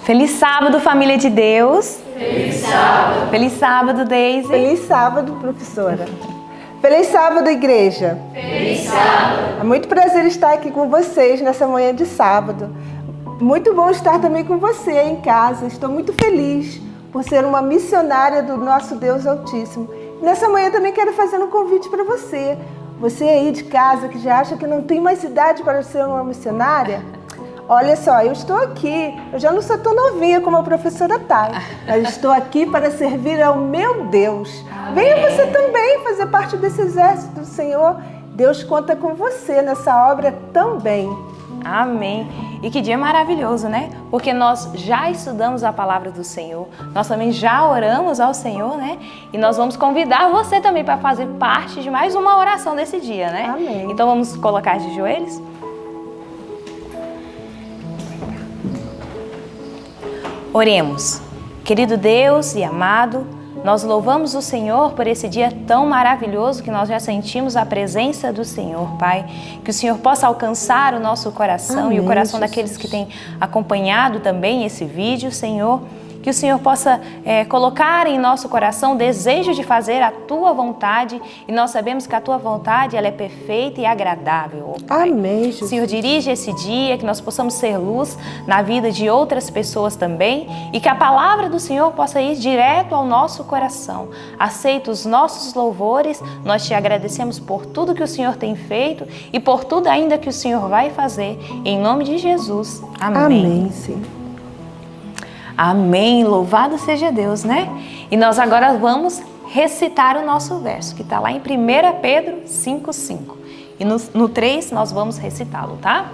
Feliz sábado, família de Deus. Feliz sábado. Feliz sábado, Deise. Feliz sábado, professora. Feliz sábado, igreja. Feliz sábado. É muito prazer estar aqui com vocês nessa manhã de sábado. Muito bom estar também com você em casa. Estou muito feliz por ser uma missionária do nosso Deus Altíssimo. Nessa manhã também quero fazer um convite para você. Você aí de casa que já acha que não tem mais idade para ser uma missionária, olha só, eu estou aqui. Eu já não sou tão novinha como a professora Thay, mas estou aqui para servir ao meu Deus. Venha você também fazer parte desse exército do Senhor. Deus conta com você nessa obra também. Amém. E que dia maravilhoso, né? Porque nós já estudamos a palavra do Senhor, nós também já oramos ao Senhor, né? E nós vamos convidar você também para fazer parte de mais uma oração desse dia, né? Amém. Então vamos colocar de joelhos? Oremos. Querido Deus e amado, nós louvamos o Senhor por esse dia tão maravilhoso que nós já sentimos a presença do Senhor, Pai. Que o Senhor possa alcançar o nosso coração. Amém, e o coração Jesus. Daqueles que têm acompanhado também esse vídeo, Senhor. Que o Senhor possa colocar em nosso coração o desejo de fazer a Tua vontade. E nós sabemos que a Tua vontade ela é perfeita e agradável, oh Pai. Amém, Jesus. Senhor, dirige esse dia, que nós possamos ser luz na vida de outras pessoas também. E que a palavra do Senhor possa ir direto ao nosso coração. Aceita os nossos louvores. Nós te agradecemos por tudo que o Senhor tem feito e por tudo ainda que o Senhor vai fazer. Em nome de Jesus. Amém. Amém, Senhor. Amém, louvado seja Deus, né? E nós agora vamos recitar o nosso verso, que está lá em 1 Pedro 5,5. E no 3 nós vamos recitá-lo, tá?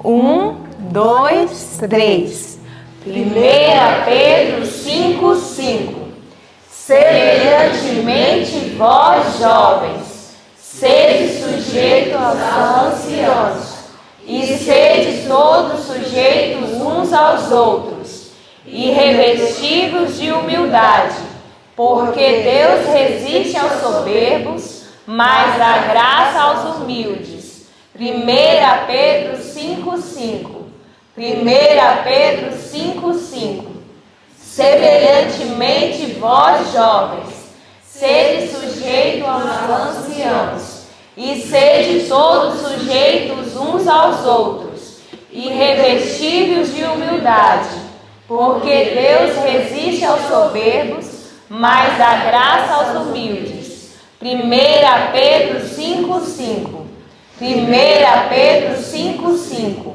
1, 2, 3. 1 Pedro 5,5. Semelhantemente vós, jovens, sede sujeitos aos anciãos, e sede todos sujeitos uns aos outros, e revestidos de humildade, porque Deus resiste aos soberbos, mas dá graça aos humildes. 1 Pedro 5,5. 1 Pedro 5,5. Semelhantemente vós, jovens, sede sujeitos aos anciãos, e sede todos sujeitos uns aos outros, e revestidos de humildade, porque Deus resiste aos soberbos, mas dá graça aos humildes. 1 Pedro 5,5. 1 Pedro 5,5.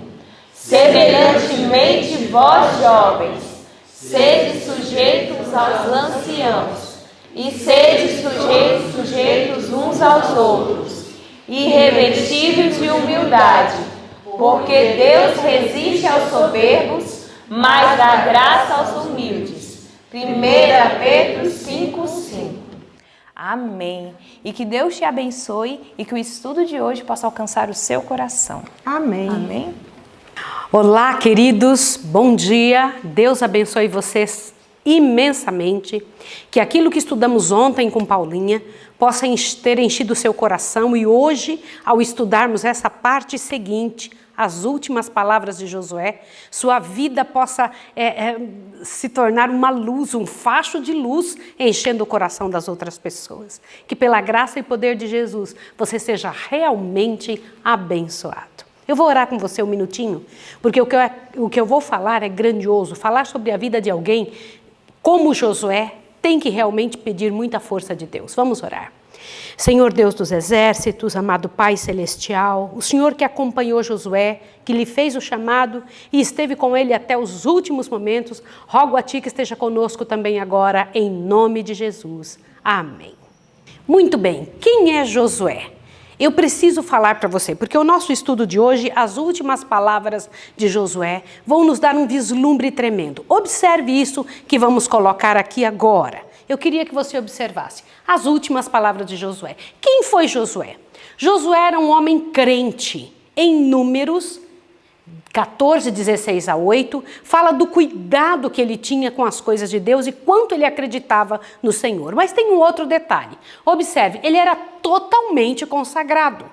Semelhantemente vós, jovens, sede sujeitos aos anciãos, e sede sujeitos uns aos outros, e revestidos de humildade, porque Deus resiste aos soberbos, mas dá graça aos humildes. 1 Pedro 5,5. Amém. E que Deus te abençoe e que o estudo de hoje possa alcançar o seu coração. Amém. Amém. Olá, queridos. Bom dia. Deus abençoe vocês imensamente. Que aquilo que estudamos ontem com Paulinha possa ter enchido o seu coração e hoje, ao estudarmos essa parte seguinte, as últimas palavras de Josué, sua vida possa se tornar uma luz, um facho de luz, enchendo o coração das outras pessoas. Que pela graça e poder de Jesus, você seja realmente abençoado. Eu vou orar com você um minutinho, porque o que eu vou falar é grandioso. Falar sobre a vida de alguém como Josué tem que realmente pedir muita força de Deus. Vamos orar. Senhor Deus dos exércitos, amado Pai Celestial, o Senhor que acompanhou Josué, que lhe fez o chamado e esteve com ele até os últimos momentos, rogo a Ti que esteja conosco também agora, em nome de Jesus. Amém. Muito bem, quem é Josué? Eu preciso falar para você, porque o nosso estudo de hoje, as últimas palavras de Josué, vão nos dar um vislumbre tremendo. Observe isso que vamos colocar aqui agora. Eu queria que você observasse as últimas palavras de Josué. Quem foi Josué? Josué era um homem crente. Em Números 14, 16 a 8, fala do cuidado que ele tinha com as coisas de Deus e quanto ele acreditava no Senhor. Mas tem um outro detalhe. Observe, ele era totalmente consagrado.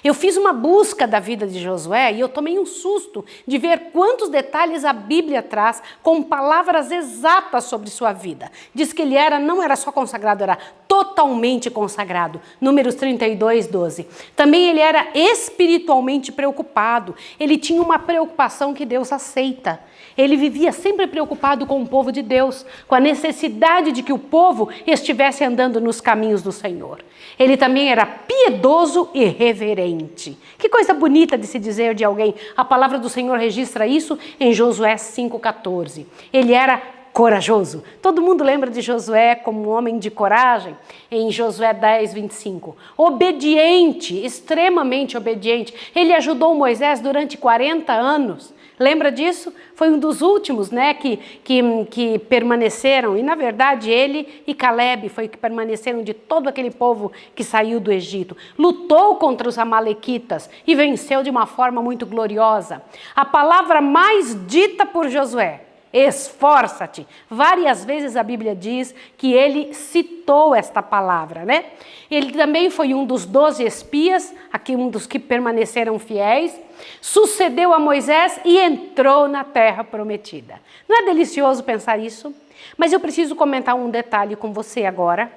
Eu fiz uma busca da vida de Josué e eu tomei um susto de ver quantos detalhes a Bíblia traz com palavras exatas sobre sua vida. Diz que ele não era só consagrado, era totalmente consagrado. Números 32, 12. Também ele era espiritualmente preocupado. Ele tinha uma preocupação que Deus aceita. Ele vivia sempre preocupado com o povo de Deus, com a necessidade de que o povo estivesse andando nos caminhos do Senhor. Ele também era piedoso e reverente. Que coisa bonita de se dizer de alguém. A palavra do Senhor registra isso em Josué 5,14. Ele era corajoso. Todo mundo lembra de Josué como um homem de coragem, em Josué 10, 25. Obediente, extremamente obediente. Ele ajudou Moisés durante 40 anos. Lembra disso? Foi um dos últimos, né, que permaneceram, e na verdade ele e Caleb foi que permaneceram de todo aquele povo que saiu do Egito. Lutou contra os amalequitas e venceu de uma forma muito gloriosa. A palavra mais dita por Josué, esforça-te. Várias vezes a Bíblia diz que ele citou esta palavra, né? Ele também foi um dos 12 espias, aqui um dos que permaneceram fiéis, sucedeu a Moisés e entrou na terra prometida. Não é delicioso pensar isso? Mas eu preciso comentar um detalhe com você agora.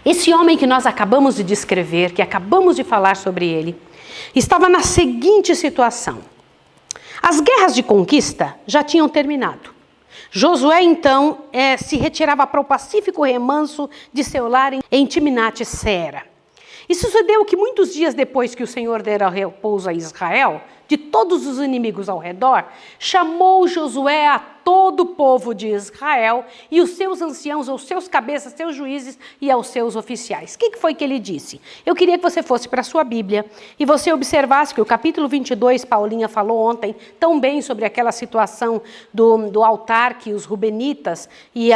Esse homem que nós acabamos de descrever, que acabamos de falar sobre ele, estava na seguinte situação. As guerras de conquista já tinham terminado. Josué, então, se retirava para o pacífico remanso de seu lar em Timnat-Sera. E sucedeu que muitos dias depois que o Senhor dera repouso a Israel, de todos os inimigos ao redor, chamou Josué a todo o povo de Israel e os seus anciãos, os seus cabeças, seus juízes e aos seus oficiais. O que foi que ele disse? Eu queria que você fosse para a sua Bíblia e você observasse que o capítulo 22, Paulinha falou ontem tão bem sobre aquela situação do altar que os rubenitas e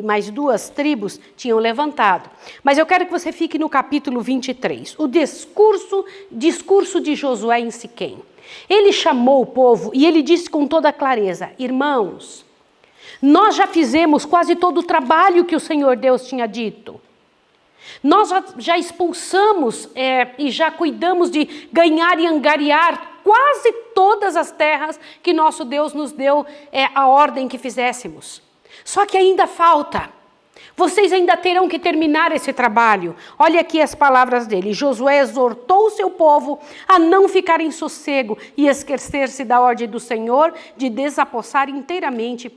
mais 2 tribos tinham levantado. Mas eu quero que você fique no capítulo 23, o discurso de Josué em Siquém. Ele chamou o povo e ele disse com toda clareza: irmãos, nós já fizemos quase todo o trabalho que o Senhor Deus tinha dito. Nós já expulsamos e já cuidamos de ganhar e angariar quase todas as terras que nosso Deus nos deu a ordem que fizéssemos. Só que ainda falta. Vocês ainda terão que terminar esse trabalho. Olha aqui as palavras dele. Josué exortou o seu povo a não ficar em sossego e esquecer-se da ordem do Senhor de desapossar inteiramente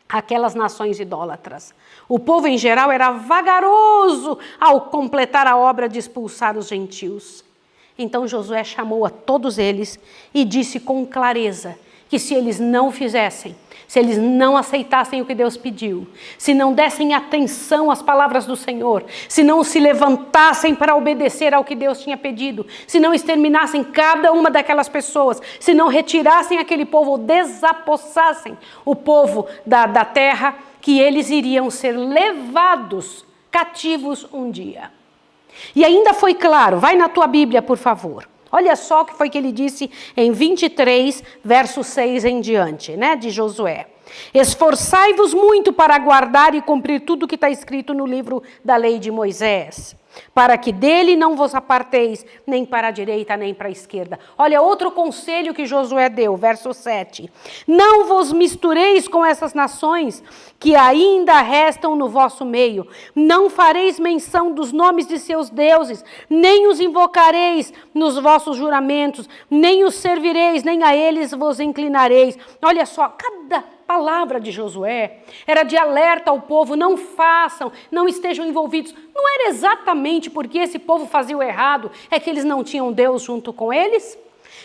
aquelas nações idólatras. O povo em geral era vagaroso ao completar a obra de expulsar os gentios. Então Josué chamou a todos eles e disse com clareza que se eles não fizessem, se eles não aceitassem o que Deus pediu, se não dessem atenção às palavras do Senhor, se não se levantassem para obedecer ao que Deus tinha pedido, se não exterminassem cada uma daquelas pessoas, se não retirassem aquele povo ou desapossassem o povo da terra, que eles iriam ser levados cativos um dia. E ainda foi claro, vai na tua Bíblia, por favor. Olha só o que foi que ele disse em 23, verso 6 em diante, né, de Josué. Esforçai-vos muito para guardar e cumprir tudo o que está escrito no livro da lei de Moisés, para que dele não vos aparteis, nem para a direita, nem para a esquerda. Olha, outro conselho que Josué deu, verso 7. Não vos mistureis com essas nações que ainda restam no vosso meio. Não fareis menção dos nomes de seus deuses, nem os invocareis nos vossos juramentos, nem os servireis, nem a eles vos inclinareis. Olha só, cada palavra de Josué era de alerta ao povo: não façam, não estejam envolvidos. Não era exatamente porque esse povo fazia o errado, é que eles não tinham Deus junto com eles?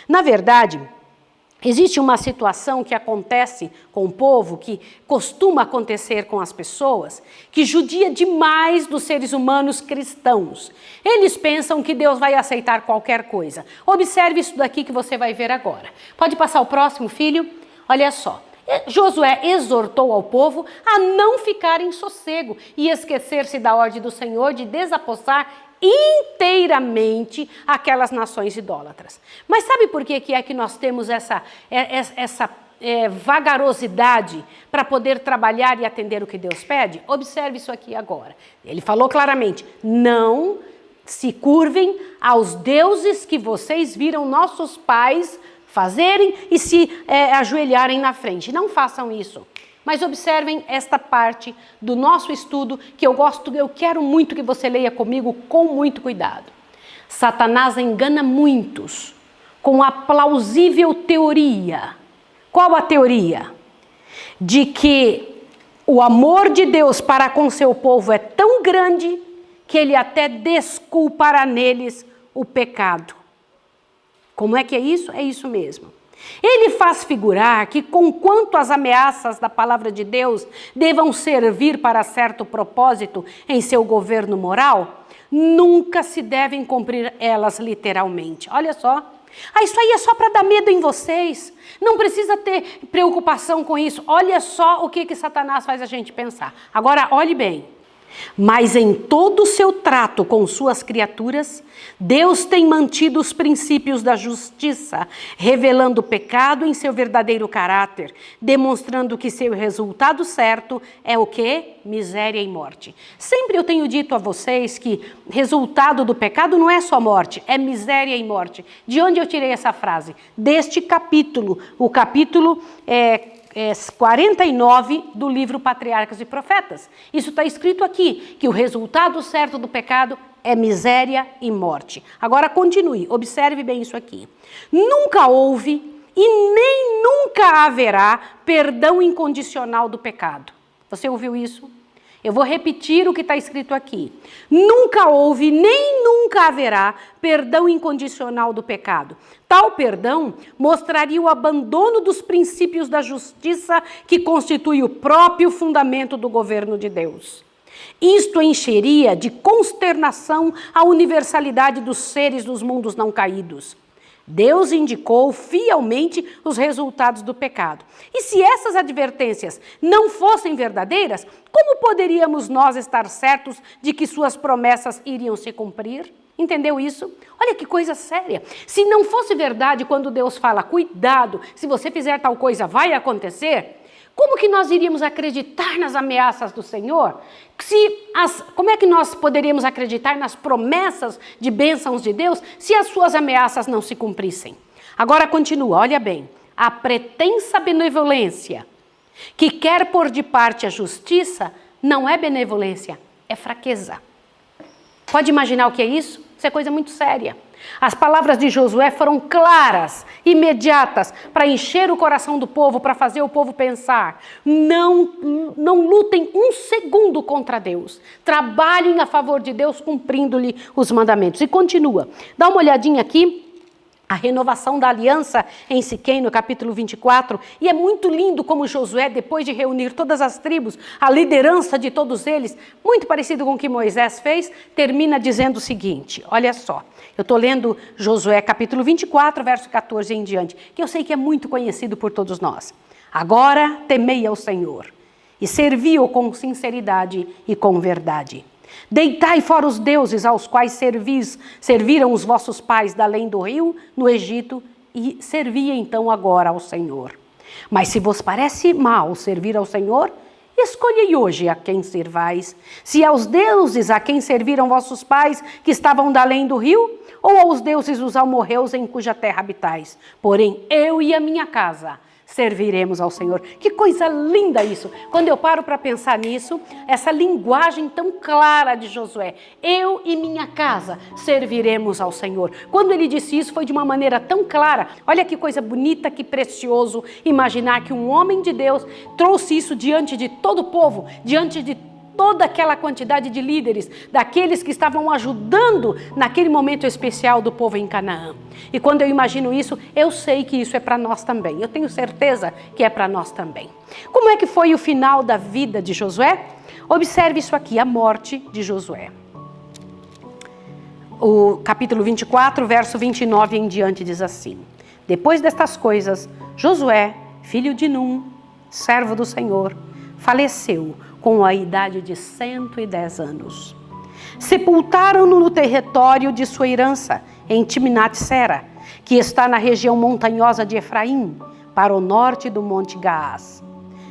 Na verdade, existe uma situação que acontece com o povo, que costuma acontecer com as pessoas, que judia demais dos seres humanos cristãos. Eles pensam que Deus vai aceitar qualquer coisa. Observe isso daqui que você vai ver agora. Pode passar o próximo, filho? Olha só. Josué exortou ao povo a não ficar em sossego e esquecer-se da ordem do Senhor de desapossar inteiramente aquelas nações idólatras. Mas sabe por que é que nós temos essa vagarosidade para poder trabalhar e atender o que Deus pede? Observe isso aqui agora. Ele falou claramente: não se curvem aos deuses que vocês viram nossos pais fazerem e se ajoelharem na frente. Não façam isso. Mas observem esta parte do nosso estudo que eu quero muito que você leia comigo com muito cuidado. Satanás engana muitos com a plausível teoria. Qual a teoria? De que o amor de Deus para com seu povo é tão grande que ele até desculpará neles o pecado. Como é que é isso? É isso mesmo. Ele faz figurar que, conquanto as ameaças da palavra de Deus devam servir para certo propósito em seu governo moral, nunca se devem cumprir elas literalmente. Olha só. Isso aí é só para dar medo em vocês. Não precisa ter preocupação com isso. Olha só o que Satanás faz a gente pensar. Agora, olhe bem. Mas em todo o seu trato com suas criaturas, Deus tem mantido os princípios da justiça, revelando o pecado em seu verdadeiro caráter, demonstrando que seu resultado certo é o quê? Miséria e morte. Sempre eu tenho dito a vocês que resultado do pecado não é só morte, é miséria e morte. De onde eu tirei essa frase? Deste capítulo, o capítulo 49 do livro Patriarcas e Profetas. Isso está escrito aqui, que o resultado certo do pecado é miséria e morte. Agora continue, observe bem isso aqui. Nunca houve e nem nunca haverá perdão incondicional do pecado. Você ouviu isso? Eu vou repetir o que está escrito aqui. Nunca houve, nem nunca haverá perdão incondicional do pecado. Tal perdão mostraria o abandono dos princípios da justiça que constitui o próprio fundamento do governo de Deus. Isto encheria de consternação a universalidade dos seres dos mundos não caídos. Deus indicou fielmente os resultados do pecado. E se essas advertências não fossem verdadeiras, como poderíamos nós estar certos de que suas promessas iriam se cumprir? Entendeu isso? Olha que coisa séria. Se não fosse verdade quando Deus fala, cuidado, se você fizer tal coisa vai acontecer, como que nós iríamos acreditar nas ameaças do Senhor? Como é que nós poderíamos acreditar nas promessas de bênçãos de Deus se as suas ameaças não se cumprissem? Agora continua, olha bem. A pretensa benevolência que quer pôr de parte a justiça não é benevolência, é fraqueza. Pode imaginar o que é isso? Isso é coisa muito séria. As palavras de Josué foram claras, imediatas, para encher o coração do povo, para fazer o povo pensar. Não lutem um segundo contra Deus. Trabalhem a favor de Deus, cumprindo-lhe os mandamentos. E continua. Dá uma olhadinha aqui. A renovação da aliança em Siquém, no capítulo 24, e é muito lindo como Josué, depois de reunir todas as tribos, a liderança de todos eles, muito parecido com o que Moisés fez, termina dizendo o seguinte, olha só, eu estou lendo Josué capítulo 24, verso 14 em diante, que eu sei que é muito conhecido por todos nós. Agora temei ao Senhor e servi-o com sinceridade e com verdade. Deitai fora os deuses aos quais serviram os vossos pais da além do rio, no Egito, e servi então agora ao Senhor. Mas se vos parece mal servir ao Senhor, escolhei hoje a quem servais, se aos deuses a quem serviram vossos pais, que estavam da além do rio, ou aos deuses dos amorreus em cuja terra habitais. Porém, eu e a minha casa serviremos ao Senhor. Que coisa linda isso! Quando eu paro para pensar nisso, essa linguagem tão clara de Josué, eu e minha casa serviremos ao Senhor. Quando ele disse isso, foi de uma maneira tão clara. Olha que coisa bonita, que precioso imaginar que um homem de Deus trouxe isso diante de todo o povo, diante de toda aquela quantidade de líderes, daqueles que estavam ajudando naquele momento especial do povo em Canaã. E quando eu imagino isso, eu sei que isso é para nós também. Eu tenho certeza que é para nós também. Como é que foi o final da vida de Josué? Observe isso aqui, a morte de Josué. O capítulo 24, verso 29 em diante diz assim: Depois destas coisas, Josué, filho de Num, servo do Senhor, faleceu com a idade de 110 anos. Sepultaram-no no território de sua herança, em Timnat-Sera, que está na região montanhosa de Efraim, para o norte do Monte Gaás.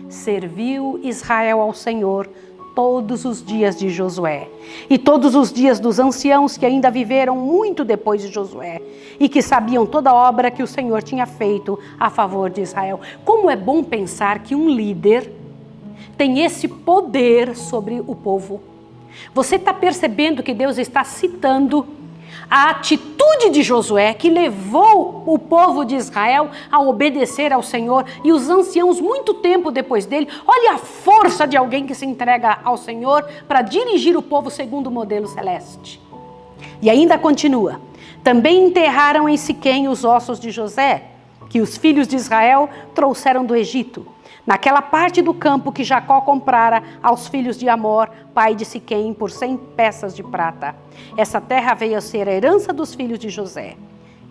Serviu Israel ao Senhor todos os dias de Josué e todos os dias dos anciãos que ainda viveram muito depois de Josué e que sabiam toda a obra que o Senhor tinha feito a favor de Israel. Como é bom pensar que um líder tem esse poder sobre o povo. Você está percebendo que Deus está citando a atitude de Josué que levou o povo de Israel a obedecer ao Senhor e os anciãos muito tempo depois dele. Olha a força de alguém que se entrega ao Senhor para dirigir o povo segundo o modelo celeste. E ainda continua. Também enterraram em Siquém os ossos de José, que os filhos de Israel trouxeram do Egito, naquela parte do campo que Jacó comprara aos filhos de Amor, pai de Siquém, por 100 peças de prata. Essa terra veio a ser a herança dos filhos de José.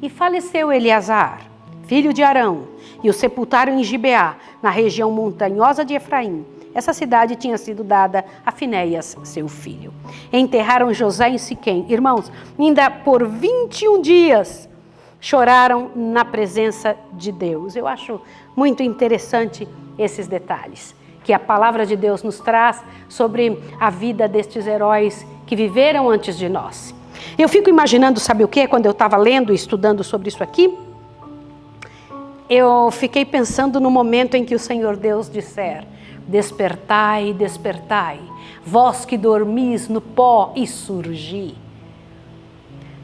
E faleceu Eleazar, filho de Arão, e o sepultaram em Gibeá, na região montanhosa de Efraim. Essa cidade tinha sido dada a Finéias, seu filho. Enterraram José em Siquém. Irmãos, ainda por 21 dias choraram na presença de Deus. Eu acho muito interessante esses detalhes que a palavra de Deus nos traz sobre a vida destes heróis que viveram antes de nós. Eu fico imaginando, sabe o que? Quando eu estava lendo e estudando sobre isso aqui, eu fiquei pensando no momento em que o Senhor Deus disser: despertai, despertai, vós que dormis no pó e surgi.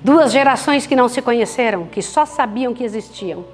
Duas gerações que não se conheceram, que só sabiam que existiam.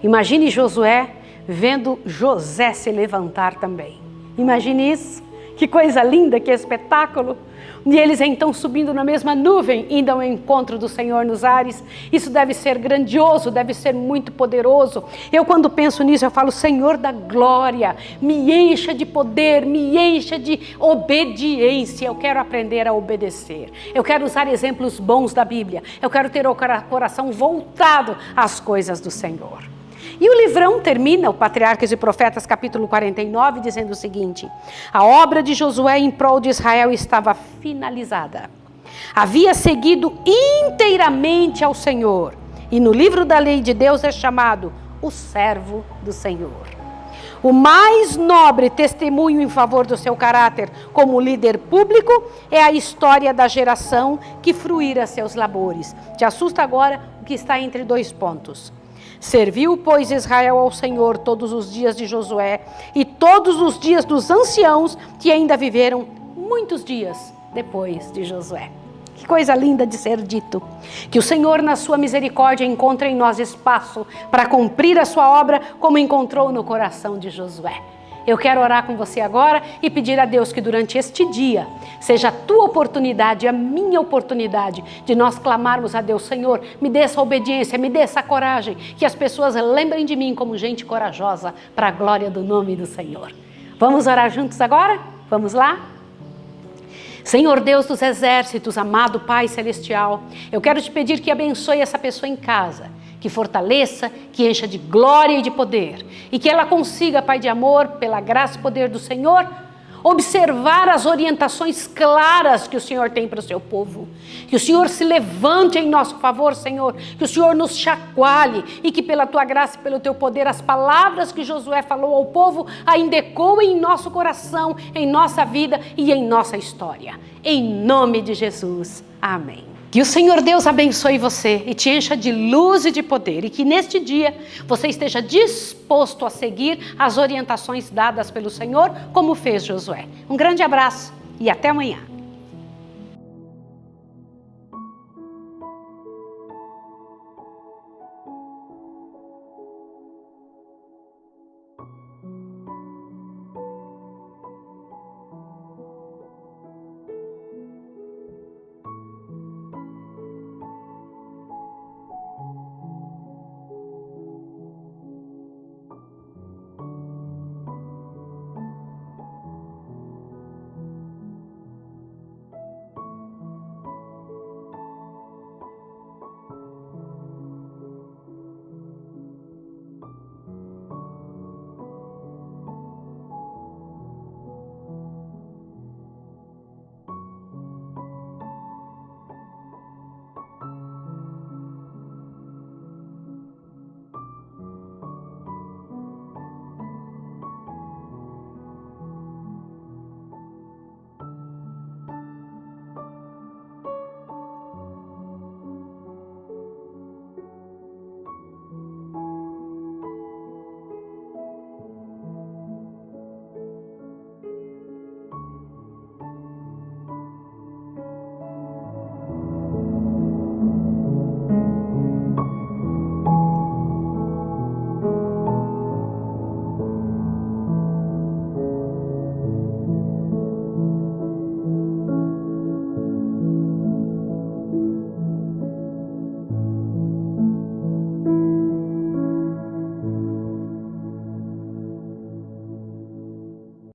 Imagine Josué vendo José se levantar também. Imagine isso. Que coisa linda, que espetáculo. E eles então subindo na mesma nuvem, indo ao encontro do Senhor nos ares. Isso deve ser grandioso, deve ser muito poderoso. Eu quando penso nisso, eu falo: Senhor da glória, me encha de poder, me encha de obediência. Eu quero aprender a obedecer. Eu quero usar exemplos bons da Bíblia. Eu quero ter o coração voltado às coisas do Senhor. E o livrão termina, o Patriarcas e Profetas, capítulo 49, dizendo o seguinte: a obra de Josué em prol de Israel estava finalizada. Havia seguido inteiramente ao Senhor. E no livro da lei de Deus é chamado o servo do Senhor. O mais nobre testemunho em favor do seu caráter como líder público é a história da geração que fruíra seus labores. Te assusta agora o que está entre dois pontos. Serviu, pois, Israel ao Senhor todos os dias de Josué e todos os dias dos anciãos que ainda viveram muitos dias depois de Josué. Que coisa linda de ser dito. Que o Senhor, na sua misericórdia, encontre em nós espaço para cumprir a sua obra como encontrou no coração de Josué. Eu quero orar com você agora e pedir a Deus que durante este dia seja a tua oportunidade, a minha oportunidade de nós clamarmos a Deus: Senhor, me dê essa obediência, me dê essa coragem, que as pessoas lembrem de mim como gente corajosa para a glória do nome do Senhor. Vamos orar juntos agora? Vamos lá? Senhor Deus dos exércitos, amado Pai Celestial, eu quero te pedir que abençoe essa pessoa em casa, que fortaleça, que encha de glória e de poder, e que ela consiga, Pai de amor, pela graça e poder do Senhor, observar as orientações claras que o Senhor tem para o seu povo. Que o Senhor se levante em nosso favor, Senhor, que o Senhor nos chacoalhe e que pela tua graça e pelo teu poder as palavras que Josué falou ao povo ainda ecoem em nosso coração, em nossa vida e em nossa história. Em nome de Jesus. Amém. Que o Senhor Deus abençoe você e te encha de luz e de poder, e que neste dia você esteja disposto a seguir as orientações dadas pelo Senhor, como fez Josué. Um grande abraço e até amanhã.